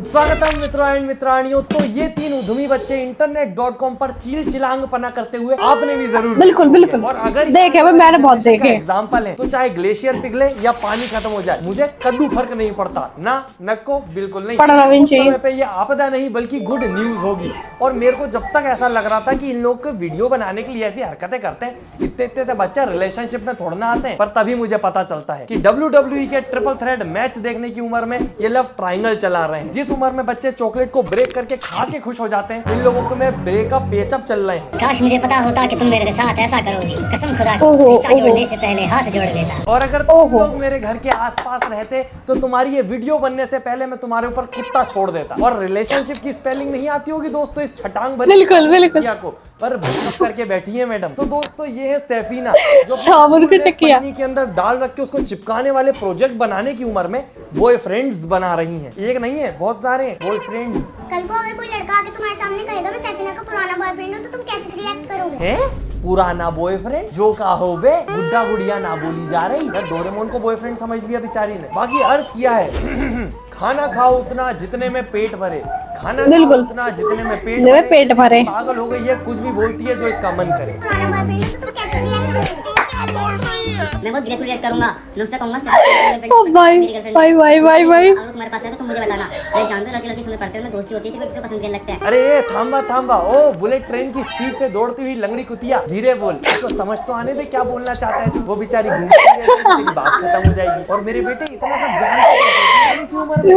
स्वागतम मित्रों एंड मित्रानियों। तो ये तीन उद्यमी बच्चे internet.com पर चील चिलांग पना करते हुए आपने भी जरूर बिल्कुल और अगर देखे मैंने बहुत देखे एग्जाम्पल है तो चाहे ग्लेशियर पिघले या पानी खत्म हो जाए, मुझे कद्दू फर्क नहीं पड़ता ना, नको बिल्कुल नहीं। उस समय पे ये आपदा नहीं बल्कि गुड न्यूज होगी। और मेरे को जब तक ऐसा लग रहा था कि इन लोग को वीडियो बनाने के लिए ऐसी हरकतें करते हैं, इतने से बच्चा रिलेशनशिप में थोड़ा ना आते हैं, पर तभी मुझे पता चलता है कि WWE के ट्रिपल थ्रेड मैच देखने की उम्र में ये लव ट्रायंगल चला रहे हैं। जिस उम्र में बच्चे चॉकलेट को ब्रेक करके खा के खुश हो जाते हैं, इन लोगों को में ब्रेकअप पेचअप चल रहे हैं। काश मुझे पता होता कि तुम मेरे साथ ऐसा करोगी, कसम खुदा की रिश्ता जोड़ने से पहले हाथ जोड़ लेता। और अगर तुम लोग मेरे घर के आसपास रहते तो तुम्हारी ये वीडियो बनने से पहले मैं तुम्हारे ऊपर कुत्ता छोड़ देता। और रिलेशनशिप की स्पेलिंग नहीं आती होगी दोस्तों इस छटांग भरी को, पर ब्रेकअप करके बैठी है मैडम। तो दोस्तों ये है सैफीना, जो पन्नी के अंदर डाल रख के उसको चिपकाने वाले प्रोजेक्ट बनाने की उम्र में बॉयफ्रेंड्स बना रही हैं। एक नहीं है, बहुत सारे बॉयफ्रेंड्स। कल को अगर कोई लड़का आके तुम्हारे सामने कहेगा मैं सैफीना का पुराना बॉयफ्रेंड हूँ, तो तुम कैसे रिएक्ट करोगे? हैं? पुराना बॉयफ्रेंड जो का हो बे, गुड्डा गुड़िया ना बोली जा रही है। डोरेमोन को बॉयफ्रेंड समझ लिया बेचारी ने। बाकी अर्ज किया है खाना खाओ उतना जितने में पेट भरे, खाना खाओ उतना जितने में पेट भरे। पागल हो गई है, कुछ भी बोलती है जो इसका मन करे। पुराना बॉयफ्रेंड है तो तुम कैसे रिएक्ट करोगे? मैं बहुत ग्रेटफुल रिएक्ट करूंगा। मैं उससे कहूंगा भाई अगर तुम्हारे पास है तो तुम मुझे बताना। मैं जानता हूं लड़की सुनने पड़ते में दोस्ती होती थी, मुझे पसंद करने लगता है। अरे थांबा ओ बुलेट ट्रेन की स्पीड से दौड़ती हुई लंगड़ी कुतिया, धीरे बोल, इसको समझ तो आने दे क्या बोलना चाहता है तू। वो बेचारी घूमती है, बात खत्म हो जाएगी। और मेरे बेटे इतना सब जानते उम्र में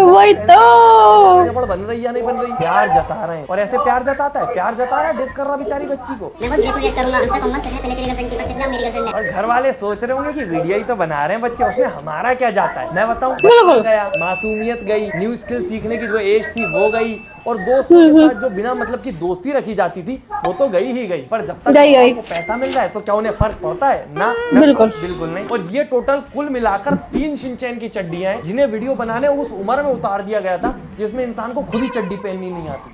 वही तो बन रही या नहीं बन रही, प्यार जता रहे हैं। और ऐसे प्यार जताता है, प्यार जता रहा है, डिस कर रहा बेचारी बच्ची को। मैं बहुत ग्रेटफुल रिएक्ट करूंगा। उससे कहूंगा सबसे पहले तेरी गर्लफ्रेंड की पर सिर्फ मेरी गर्लफ्रेंड है। और घर वाले सोच रहे होंगे कि वीडियो ही तो बना रहे हैं बच्चे, उसमें हमारा क्या जाता है। मैं बताऊं, गया मासूमियत गई, न्यू स्किल सीखने की जो एज थी वो गई, और दोस्तों के साथ जो बिना मतलब की दोस्ती रखी जाती थी वो तो गई ही गई। पर जब तक आपको पैसा मिल रहा है तो क्या उन्हें फर्क पड़ता है? ना, बिल्कुल नहीं। और ये टोटल कुल मिलाकर 3 शिनचैन की चड्डियां हैं, जिन्हें वीडियो बनाने उस उम्र में उतार दिया गया था जिसमें इंसान को खुद ही चड्डी पहननी नहीं आती।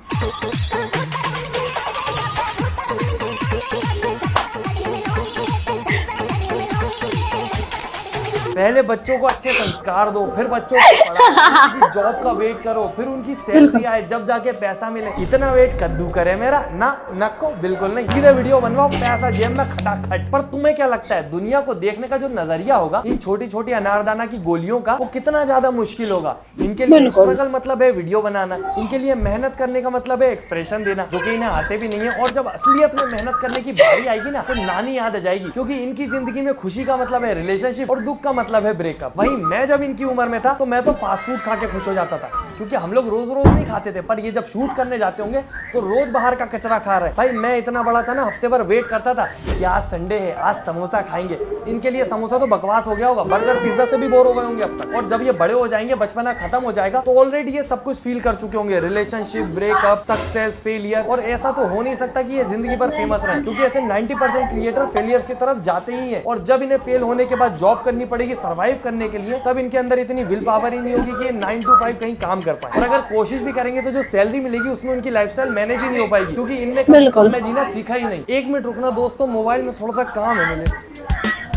पहले बच्चों को अच्छे संस्कार दो, फिर बच्चों को पढ़ाओ, जॉब का वेट करो, फिर उनकी सैलरी आए, जब जाके पैसा मिले। इतना वेट कद्दू करे मेरा ना, नको बिल्कुल नहीं। सीधे वीडियो बनवाओ, पैसा जेब में खटाखट। पर तुम्हें क्या लगता है दुनिया को देखने का जो नजरिया होगा इन छोटी छोटी अनारदाना की गोलियों का, वो कितना ज्यादा मुश्किल होगा। इनके लिए स्ट्रगल मतलब है वीडियो बनाना, इनके लिए मेहनत करने का मतलब है एक्सप्रेशन देना, जो कि इन्हें आते भी नहीं है। और जब असलियत में मेहनत करने की बारी आएगी ना, तो नानी याद आ जाएगी, क्योंकि इनकी जिंदगी में खुशी का मतलब है रिलेशनशिप और दुख का मतलब है ब्रेकअप। वहीं मैं जब इनकी उम्र में था तो मैं तो फास्ट फूड खा के खुश हो जाता था, क्योंकि हम लोग रोज रोज नहीं खाते थे। पर ये जब शूट करने जाते होंगे तो रोज बाहर का कचरा खा रहे हैं। भाई मैं इतना बड़ा था ना, हफ्ते भर वेट करता था कि आज संडे है, आज समोसा खाएंगे। इनके लिए समोसा तो बकवास हो गया होगा, बर्गर पिज्जा से भी बोर हो गए होंगे अब तक। और जब ये बड़े हो जाएंगे, बचपना खत्म हो जाएगा, तो ऑलरेडी ये सब कुछ फील कर चुके होंगे, रिलेशनशिप, ब्रेकअप, सक्सेस, फेलियर। और ऐसा तो हो नहीं सकता कि ये जिंदगी भर फेमस रहे, क्योंकि ऐसे 90% क्रिएटर फेलियर्स की तरफ जाते ही है। और जब इन्हें फेल होने के बाद जॉब करनी पड़ेगी सर्वाइव करने के लिए, तब इनके अंदर इतनी विल पावर ही नहीं होगी कि ये 9 to 5 कहीं काम कर पाए। और अगर कोशिश भी करेंगे तो जो सैलरी मिलेगी उसमें उनकी लाइफस्टाइल मैनेज ही नहीं हो पाएगी, क्योंकि इनने कभी जीना सीखा ही नहीं। 1 मिनट रुकना दोस्तों, मोबाइल में थोड़ा सा काम है मुझे।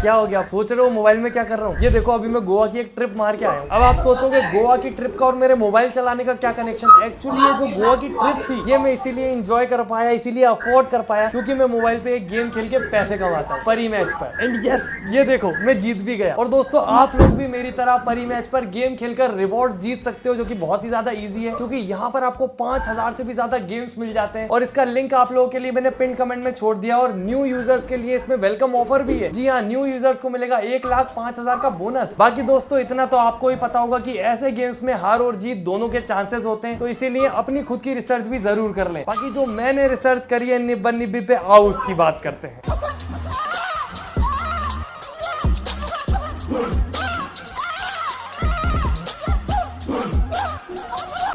क्या हो गया? आप सोच रहे हो मोबाइल में क्या कर रहा हूँ? ये देखो अभी मैं गोवा की एक ट्रिप मार के आया हूँ। अब आप सोचोगे गोवा की ट्रिप का और मेरे मोबाइल चलाने का क्या कनेक्शन? एक्चुअली ये जो गोवा की ट्रिप थी ये मैं इसीलिए एंजॉय कर पाया, इसीलिए अफोर्ड कर पाया, क्योंकि मैं मोबाइल पे एक गेम खेल के पैसे कमाता हूँ परी मैच पर। एंड यस, ये देखो मैं जीत भी गया। और दोस्तों आप लोग भी मेरी तरह परी मैच पर गेम खेलकर रिवॉर्ड जीत सकते हो, जो कि बहुत ही ज्यादा ईजी है, क्योंकि यहाँ पर आपको 5000 से भी ज्यादा गेम्स मिल जाते हैं। और इसका लिंक आप लोगों के लिए मैंने पिन कमेंट में छोड़ दिया। और न्यू यूजर्स के लिए इसमें वेलकम ऑफर भी है। जी हाँ, न्यू यूजर्स को मिलेगा 1,05,000 का बोनस। बाकी दोस्तों इतना तो आपको ही पता होगा कि ऐसे गेम्स में हार और जीत दोनों के चांसेस होते हैं, तो इसीलिए अपनी खुद की रिसर्च भी जरूर कर लें। बाकी जो मैंने रिसर्च करी है निब्बन निब्बी पे, आओ उसकी बात करते हैं।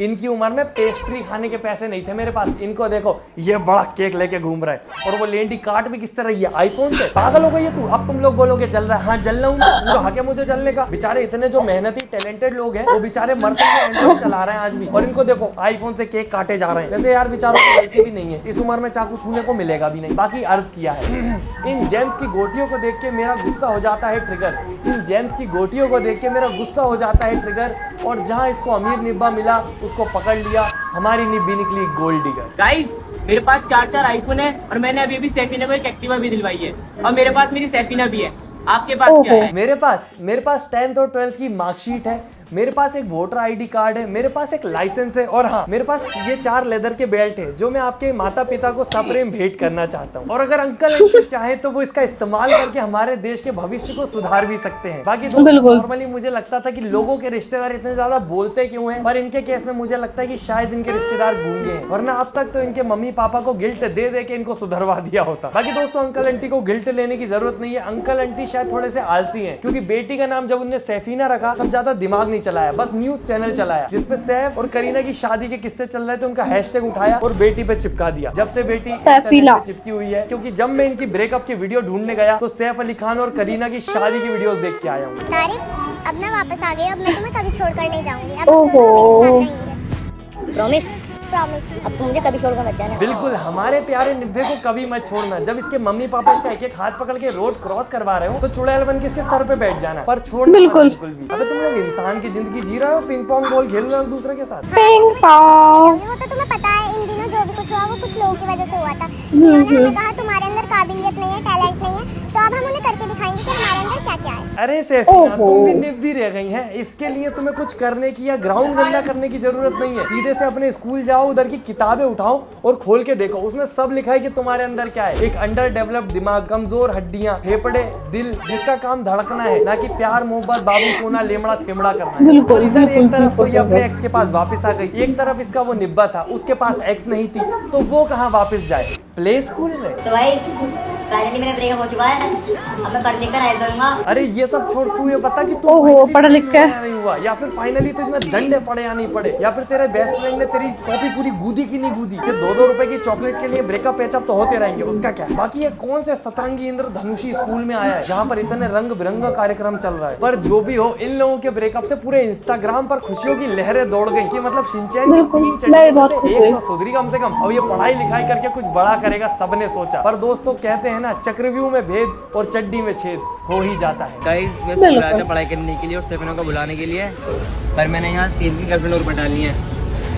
इनकी उम्र में पेस्ट्री खाने के पैसे नहीं थे मेरे पास। इनको देखो ये बड़ा केक लेके घूम रहा है और वो लेंडी काट भी किस तरह ये आईफोन से। पागल हो गई है तू। अब तुम लोग बोलोगे जल रहा है, हाँ जल रहा हूँ, पूरा हक है मुझे जलने का। बेचारे इतने जो मेहनती टैलेंटेड लोग हैं वो बेचारे मरते हुए एंड्रॉइड चला रहे हैं आज भी, और इनको देखो आईफोन से केक काटे जा रहे हैं। वैसे यार बेचारों की गलती भी नहीं है, इस उम्र में चाकू छूने को मिलेगा भी नहीं। बाकी अर्ज किया है इन जेम्स की गोटियों को देख के मेरा गुस्सा हो जाता है ट्रिगर। इन जेम्स की गोटियों को देख के मेरा गुस्सा हो जाता है ट्रिगर। और जहाँ इसको अमीर निब्बा मिला उसको पकड़ लिया, हमारी निब्बी निकली गोल्ड डिगर। गाइस मेरे पास 4 आईफोन है और मैंने अभी भी सैफीना को एक एक्टिवा भी दिलवाई है, और मेरे पास मेरी सैफीना भी है। आपके पास क्या है? मेरे पास 10th और 12th की मार्कशीट है, मेरे पास एक वोटर आईडी कार्ड है, मेरे पास एक लाइसेंस है, और हाँ मेरे पास ये 4 लेदर के बेल्ट है जो मैं आपके माता पिता को सप्रेम भेंट करना चाहता हूँ। और अगर अंकल आंटी चाहे तो वो इसका इस्तेमाल करके हमारे देश के भविष्य को सुधार भी सकते हैं। बाकी नॉर्मली मुझे लगता था कि लोगों के रिश्तेदार इतने ज्यादा बोलते क्यों हैं, पर इनके केस में मुझे लगता है कि शायद इनके रिश्तेदार गूंगे हैं, वरना अब तक तो इनके मम्मी पापा को गिल्ट दे दे के इनको सुधरवा दिया होता। बाकी दोस्तों अंकल आंटी को गिल्ट लेने की जरूरत नहीं है। अंकल आंटी शायद थोड़े से आलसी हैं, क्योंकि बेटी का नाम जब उन्होंने सैफीना रखा तब ज्यादा दिमाग नहीं चलाया, बस न्यूज चैनल चलाया जिसपे सैफ और करीना की शादी के किस्से चल रहे थे, उनका हैशटैग उठाया और बेटी पे चिपका दिया। जब से बेटी सैफीना चिपकी हुई है, क्योंकि जब मैं इनकी ब्रेकअप की वीडियो ढूंढने गया तो सैफ अली खान और करीना की शादी की वीडियोस देख के आया हूँ। तारिफ अब मैं वापस आ गई, अब मैं तुम्हें कभी छोड़कर नहीं जाऊंगी। अब हम दोनों हमेशा साथ रहेंगे। Promise promise. अब तुम मुझे कभी छोड़कर मत जाना। बिल्कुल हमारे प्यारे निब्बे को कभी मत छोड़ना। जब इसके मम्मी पापा इसका एक हाथ पकड़ के रोड क्रॉस करवा रहे हो तो चुड़ैल बन के इसके सर पे बैठ जाना, पर छोड़ना बिल्कुल भी। अबे तुम लोग इंसान की जिंदगी जी रहे हो, पिंग पोंग बॉल खेल रहे हो दूसरे के साथ। पिंग पोंग वो तो तुम्हें पता है, इन दिनों जो भी कुछ हुआ वो कुछ लोगों की वजह से हुआ था, जिन्होंने हमें कहा तुम्हारे अंदर काबिलियत नहीं है, टैलेंट नहीं है, तो अब हम उन्हें करके दिखाएंगे कि हमारे अंदर क्या क्या है। अरे सैफीना तुम भी निब्बी रह गई हैं, इसके लिए तुम्हें कुछ करने की या ग्राउंड गंदा करने की जरूरत नहीं है। सीधे से अपने स्कूल जाओ, उधर की किताबें उठाओ और खोल के देखो, उसमें सब लिखा है कि तुम्हारे अंदर क्या है। एक अंडर डेवलप्ड दिमाग, कमजोर हड्डियां, फेफड़े, दिल जिसका काम धड़कना है, ना कि प्यार मोहब्बत बाबू सोना लेमड़ा थेमड़ा करना है। और इधर एक तरफ तो ये अपने एक्स के पास वापस आ गई, एक तरफ इसका वो निब्बा था, उसके पास एक्स नहीं थी, तो वो कहाँ वापस जाए, प्ले स्कूल में। तो गाइस फाइनली मेरा ब्रेकअप हो चुका है, अब मैं पढ़ लिख कर आया करूंगा। अरे ये सब छोड़, तू ये बता कि तू पढ़ लिख के नहीं हुआ, या फिर फाइनली तुझमें दंडे पड़े या नहीं पड़े, या फिर तेरे बेस्ट फ्रेंड ने तेरी कॉपी पूरी गूदी की नहीं गूदी। ये 2-2 रुपए की चॉकलेट के लिए ब्रेकअप पेचअप तो होते रहेंगे, उसका क्या। बाकी ये कौन से सतरंगी इंद्रधनुषी स्कूल में आया है जहाँ पर इतने रंग बिरंगा कार्यक्रम चल रहा है। पर जो भी हो, इन लोगों के ब्रेकअप से पूरे इंस्टाग्राम पर खुशियों की लहरें दौड़ गई कि मतलब शिनचैन की 3 चड्डियों से एक तो सुधरी कम से कम। अब ये पढ़ाई लिखाई करके कुछ बड़ा करेगा, सबने सोचा। पर दोस्तों कहते हैं ना, चक्रव्यूह में भेद और चड्डी में छेद हो ही जाता है। गाइस मैं स्कूल आया था पढ़ाई करने के लिए और सैफीना को बुलाने के लिए, पर मैंने यहाँ 3 गर्लफ्रेंड और पटा ली है,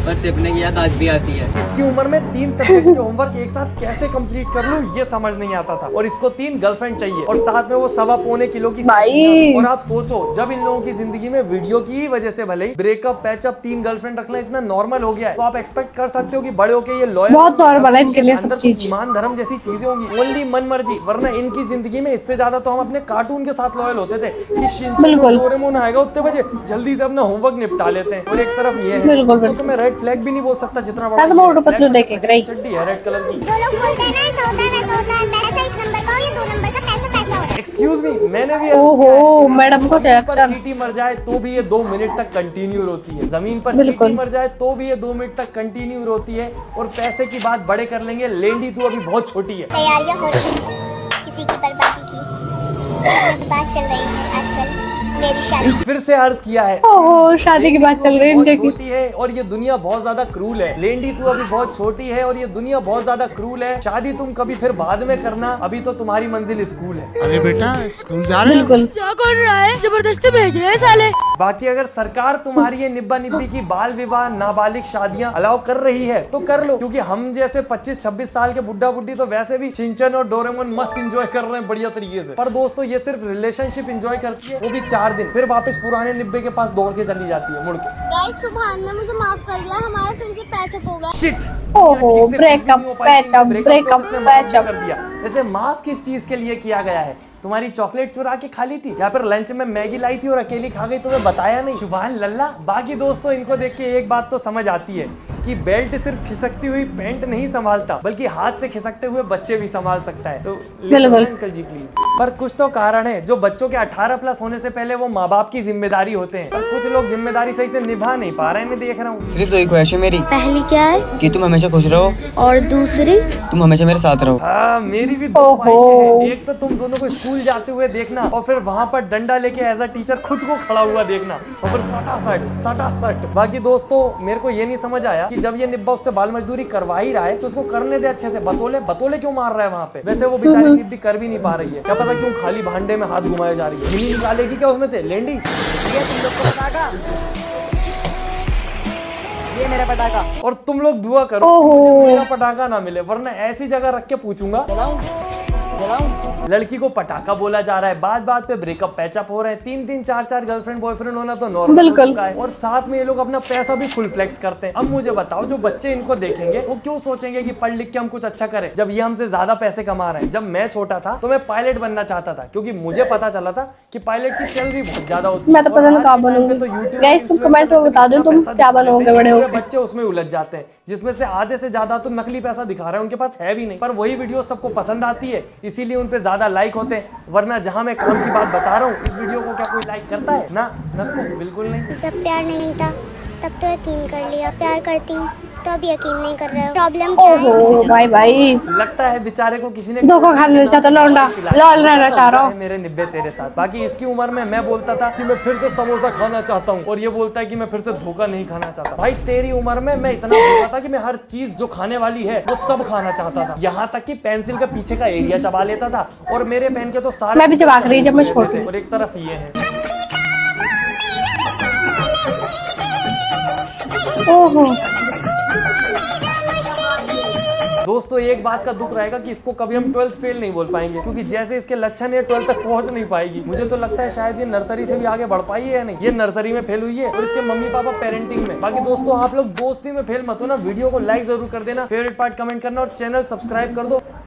बस सैफीना की याद आज भी आती है। इसकी उम्र में 3 सब्जेक्ट के होमवर्क एक साथ कैसे कंप्लीट कर लूं ये समझ नहीं आता था, और इसको 3 गर्लफ्रेंड चाहिए और साथ में वो 1.25 किलो की। और आप सोचो, जब इन लोगों की जिंदगी में वीडियो की वजह से भले ही ब्रेकअप पैचअप 3 गर्लफ्रेंड रखना इतना नॉर्मल हो गया है, तो आप एक्सपेक्ट कर सकते हो कि बड़े होके ये लॉयल बहुत नॉर्मल है इनके लिए सब चीज, ईमान धर्म जैसी चीजें होंगी, ओनली मन मर्जी। वरना इनकी जिंदगी में इससे ज्यादा तो हम अपने कार्टून के साथ लॉयल होते थे कि शिनचैन और डोरेमोन आएगा उतने बजे जल्दी से अपना होमवर्क निपटा लेते हैं। और एक तरफ ये है तो मैं रेड फ्लैग भी नहीं बोल सकता जितना बड़ा चड्डी है रेड कलर की। जो लोग बोलते हैं ना ऐसा होता है वैसा होता है, पैसा 1 नंबर का हो या 2 नंबर का, पैसा पैसा होता है। एक्सक्यूज मी, मैंने भी मैडम को चींटी मर जाए तो भी ये 2 मिनट तक कंटिन्यू रोती है, जमीन पर चींटी मर जाए तो भी ये 2 मिनट तक कंटिन्यू रोती है। और पैसे की बात बड़े कर लेंगे, लेंडी तू अभी बहुत छोटी है। तैयारियां हो रही किसी की बर्बादी की, बात चल रही है आजकल मेरी शादी। फिर से अर्ज किया है, शादी की बात चल रही है, छोटी है और ये दुनिया बहुत ज्यादा क्रूल है। लेंडी तू अभी बहुत छोटी है और ये दुनिया बहुत ज्यादा क्रूल है। शादी तुम कभी फिर बाद में करना, अभी तो तुम्हारी मंजिल स्कूल है। अरे बेटा स्कूल जा रहे हो? क्या कर रहा है, जबरदस्ती भेज रहे हैं साले। बाकी अगर सरकार तुम्हारी ये निब्बा निब्बी की बाल विवाह नाबालिग शादियां अलाउ कर रही है तो कर लो, क्योंकि हम जैसे 25-26 साल के बुड्ढा बुड्ढी तो वैसे भी शिनचैन और डोरेमोन मस्त एंजॉय कर रहे हैं बढ़िया तरीके से। पर दोस्तों ये सिर्फ रिलेशनशिप एंजॉय करती है, वो भी 4 दिन, फिर वापस पुराने निब्बे के पास दौड़ के चली जाती है मुड़ के। गाइस सुभान ने मुझे माफ कर दिया, हमारा फिर से पैचअप हो गया। शिट, ब्रेकअप कर दिया। वैसे माफ किस चीज के लिए किया गया है? तुम्हारी चॉकलेट चुरा के खा ली थी, या फिर लंच में मैगी लाई थी और अकेली खा गई, तुम्हें बताया नहीं? सुभान लल्ला। बाकी दोस्तों इनको देख के एक बात तो समझ आती है कि बेल्ट सिर्फ खिसकती हुई पैंट नहीं संभालता, बल्कि हाथ से खिसकते हुए बच्चे भी संभाल सकता है। तो अंकल जी प्लीज। पर कुछ तो कारण है जो बच्चों के 18 प्लस होने से पहले वो माँ बाप की जिम्मेदारी होते हैं, पर कुछ लोग जिम्मेदारी सही से निभा नहीं पा रहे हैं। मैं देख रहा हूँ। सिर्फ दो ही ख्वाहिश है मेरी। पहली क्या है कि तुम हमेशा खुश रहो और दूसरी? तुम हमेशा मेरे साथ रहो। हाँ, मेरी भी दो ख्वाहिशें हैं। एक तो तुम दोनों को स्कूल जाते हुए देखना और फिर वहाँ पर डंडा लेके एज अ टीचर खुद को खड़ा हुआ देखना और फिर सटासट। बाकी दोस्तों मेरे को ये नहीं समझ आया कि जब ये निब्बा उससे बाल मजदूरी करवा ही रहा है तो उसको करने दे अच्छे से। बतौले क्यों मार रहा है वहाँ पे? वैसे वो बेचारी निब्बी कर भी नहीं पा रही है, क्या पता क्यों खाली भांडे में हाथ घुमाए जा रही है। गिनी निकालेगी क्या उसमें से? लेंडी ये मेरा पटाखा। और तुम लोग दुआ करो मुझे मेरा पटाखा ना मिले, वरना ऐसी जगह रख के पूछूंगा। लड़की को पटाखा बोला जा रहा है, बात पे ब्रेकअप पैचअप हो रहे हैं, 3-3 4-4 गर्लफ्रेंड बॉयफ्रेंड होना तो नॉर्मल हो चुका है। और साथ में ये लोग अपना पैसा भी फुल फ्लेक्स करते हैं। अब मुझे बताओ जो बच्चे इनको देखेंगे वो क्यों सोचेंगे कि पढ़ लिख के हम कुछ अच्छा करें, जब ये हमसे ज्यादा पैसे कमा रहे हैं। जब मैं छोटा था तो मैं पायलट बनना चाहता था, क्योंकि मुझे पता चला था कि पायलट की सैलरी बहुत ज्यादा होती है। मैं तो पता नहीं कहाँ बनूंगी। गाइस तुम कमेंट में बता दो तुम क्या बनोगे बड़े होकर। बच्चे उसमें उलझ जाते हैं, जिसमें से आधे से ज्यादा तो नकली पैसा दिखा रहे हैं, उनके पास है भी नहीं, पर वही वीडियो सबको पसंद आती है, इसीलिए उन पे ज्यादा लाइक होते हैं। वरना जहां मैं काम की बात बता रहा हूँ इस वीडियो को क्या कोई लाइक करता है? ना बिल्कुल नहीं। जब प्यार नहीं था तब तो यकीन कर लिया, प्यार करती हूँ तो अब यकीन नहीं कर रहे हो। प्रॉब्लम क्या है? ओहो भाई लगता है बेचारे को किसी ने धोखा खाना चाहता, लौंडा लाल रहना चाह रहा हूँ। मेरे निब्बे तेरे साथ। बाकी इसकी उम्र में मैं बोलता था कि मैं फिर से समोसा खाना चाहता हूँ, और ये बोलता है कि मैं फिर से धोखा नहीं खाना चाहता। भाई तेरी उम्र में मैं इतना बोलता था कि मैं हर चीज जो खाने वाली है वो सब खाना चाहता था, यहाँ तक कि पेंसिल का पीछे का एरिया चबा लेता था। और मेरे पेन के तो सारे मैं भी चबा रही जब मैं छोटी। और एक तरफ ये है। ओहो दोस्तों एक बात का दुख रहेगा कि इसको कभी हम 12th फेल नहीं बोल पाएंगे, क्योंकि जैसे इसके लक्षण है 12th तक पहुंच नहीं पाएगी। मुझे तो लगता है शायद ये नर्सरी से भी आगे बढ़ पाई है या नहीं। ये नर्सरी में फेल हुई है और इसके मम्मी पापा पेरेंटिंग में। बाकी दोस्तों आप लोग दोस्ती में फेल मत हो ना, वीडियो को लाइक जरूर कर देना, फेवरेट पार्ट कमेंट करना और चैनल सब्सक्राइब कर दो।